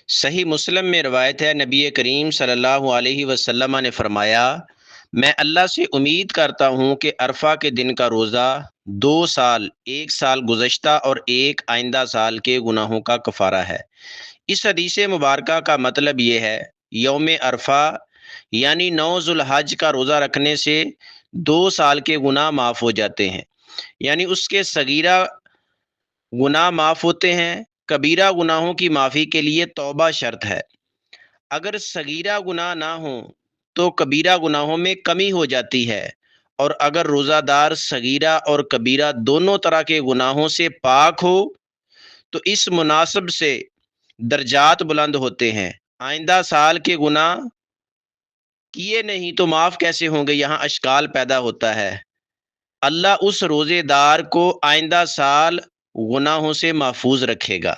सही मुस्लिम में रवायत है, नबी करीम सल्लल्लाहु अलैहि वसल्लम ने फरमाया, मैं अल्लाह से उम्मीद करता हूँ कि अरफा के दिन का रोज़ा 2 साल, एक साल गुज़श्ता और एक आइंदा साल के गुनाहों का कफ़ारा है। इस हदीस मुबारक का मतलब ये है, यौम अरफा यानी 9 ज़ुल्हज का रोज़ा रखने से 2 साल के गुनाह माफ़ हो जाते हैं। यानी उसके सगीरा गुनाह माफ़ होते हैं। कबीरा गुनाहों की माफ़ी के लिए तौबा शर्त है। अगर सगीरा गुनाह ना हो तो कबीरा गुनाहों में कमी हो जाती है, और अगर रोज़ादार सगीरा और कबीरा दोनों तरह के गुनाहों से पाक हो तो इस मुनासब से दर्जात बुलंद होते हैं। आइंदा साल के गुनाह किए नहीं तो माफ़ कैसे होंगे, यहाँ अश्काल पैदा होता है। अल्लाह उस रोज़ेदार को आइंदा साल गुनाहों से महफूज रखेगा।